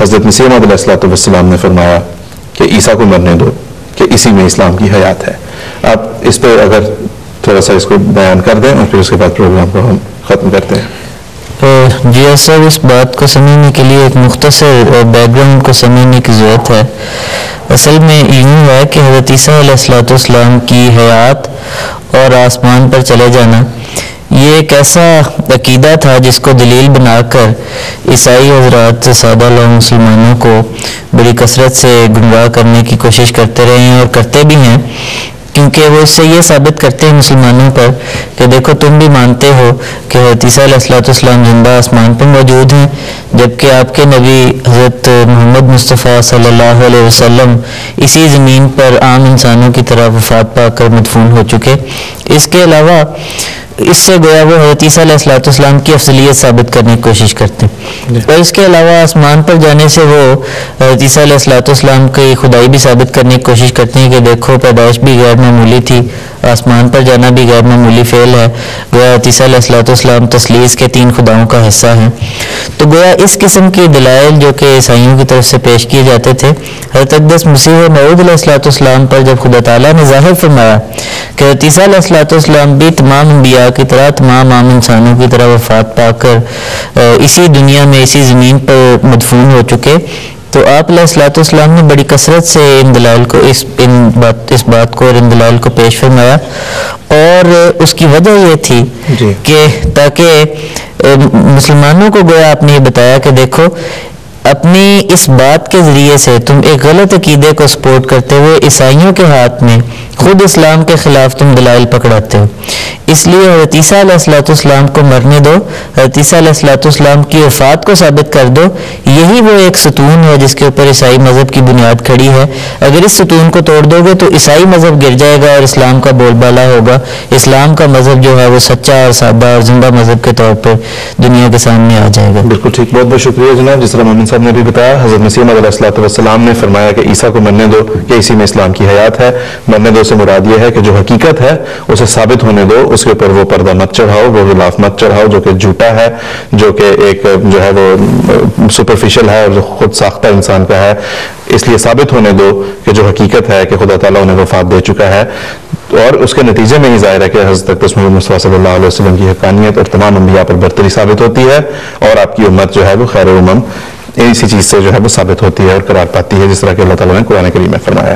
حضرت مسیح موعود علیہ الصلوۃ والسلام نے فرمایا کہ عیسیٰ کو مرنے دو کہ اسی میں اسلام کی حیات ہے. آپ اس پہ اگر تھوڑا سا اس کو بیان کر دیں اور پھر اس کے بعد پروگرام کو ہم ختم کرتے ہیں. جی صاحب، اس بات کو سمجھنے کے لیے ایک مختصر بیک گراؤنڈ کو سمجھنے کی ضرورت ہے. اصل میں یوں ہے کہ حضرت عیسیٰ علیہ الصلوۃ والسلام کی حیات اور آسمان پر چلے جانا یہ ایک ایسا عقیدہ تھا جس کو دلیل بنا کر عیسائی حضرات سادہ لوگ مسلمانوں کو بڑی کثرت سے گمراہ کرنے کی کوشش کرتے رہے ہیں اور کرتے بھی ہیں، کیونکہ وہ اس سے یہ ثابت کرتے ہیں مسلمانوں پر کہ دیکھو تم بھی مانتے ہو کہ حضرت عیسیٰ علیہ الصلوۃ والسلام زندہ آسمان پر موجود ہیں، جبکہ آپ کے نبی حضرت محمد مصطفیٰ صلی اللہ علیہ وسلم اسی زمین پر عام انسانوں کی طرح وفات پا کر مدفون ہو چکے. اس کے علاوہ اس سے گویا وہ حضرت عیسیٰ علیہ الصلوۃ والسلام کی افضلیت ثابت کرنے کی کوشش کرتے ہیں، اور اس کے علاوہ آسمان پر جانے سے وہ حضرت عیسیٰ علیہ الصلوۃ والسلام کی خدائی بھی ثابت کرنے کی کوشش کرتے ہیں کہ دیکھو پیدائش بھی غیر معمولی تھی، آسمان پر جانا بھی غیر معمولی فعل ہے، گویا حضرت عیسیٰ علیہ الصلوۃ والسلام تثلیث کے 3 خداؤں کا حصہ ہیں. تو گویا اس قسم کی دلائل جو کہ عیسائیوں کی طرف سے پیش کیے جاتے تھے، حضرت اقدس مسیح موعود علیہ الصلوۃ والسلام پر جب خدا تعالیٰ نے ظاہر فرمایا کہ حضرت عیسیٰ علیہ الصلوۃ والسلام بھی تمام انبیاء کی طرح تمام عام انسانوں کی طرح وفات پا کر اسی دنیا میں اسی زمین پر مدفون ہو چکے، تو آپ علیہ الصلوۃ والسلام نے بڑی کثرت سے ان دلائل کو اس بات کو اور ان دلائل کو پیش فرمایا. اور اس کی وجہ یہ تھی کہ تاکہ مسلمانوں کو گویا آپ نے یہ بتایا کہ دیکھو اپنی اس بات کے ذریعے سے تم ایک غلط عقیدے کو سپورٹ کرتے ہوئے عیسائیوں کے ہاتھ میں خود اسلام کے خلاف تم دلائل پکڑاتے ہو، اس لیے حضرت عیسیٰ علیہ الصلوۃ والسلام کو مرنے دو، حضرت عیسیٰ علیہ الصلوۃ والسلام کی وفات کو ثابت کر دو. یہی وہ ایک ستون ہے جس کے اوپر عیسائی مذہب کی بنیاد کھڑی ہے. اگر اس ستون کو توڑ دو گے تو عیسائی مذہب گر جائے گا اور اسلام کا بول بالا ہوگا. اسلام کا مذہب جو ہے وہ سچا اور سادہ اور زندہ مذہب کے طور پر دنیا کے سامنے آ جائے گا. بالکل ٹھیک، بہت بہت شکریہ جناب. جس طرح مومن صاحب نے بھی بتایا، حضرت مسیح موعود علیہ الصلوۃ والسلام نے فرمایا کہ عیسیٰ کو مرنے دو کہ اسی میں اسلام کی حیات ہے. مرنے دو سے مراد یہ ہے کہ جو حقیقت ہے اسے ثابت ہونے دو، اس کے اوپر وہ پردہ مت چڑھاؤ، وہ غلاف مت چڑھاؤ جو کہ جھوٹا ہے، جو کہ ایک جو ہے وہ سپرفیشل ہے اور جو خود ساختہ انسان کا ہے. اس لیے ثابت ہونے دو کہ جو حقیقت ہے کہ خدا تعالیٰ انہیں وفات دے چکا ہے، اور اس کے نتیجے میں یہ ظاہر ہے کہ حضرت اقدس محمد مصطفیٰ صلی اللہ علیہ وسلم کی حقانیت اور تمام انبیاء پر برتری ثابت ہوتی ہے، اور آپ کی امت جو ہے وہ خیر اسی چیز سے جو ہے وہ ثابت ہوتی ہے اور قرار پاتی ہے، جس طرح کہ اللہ تعالیٰ نے قرآن کریم میں فرمایا ہے.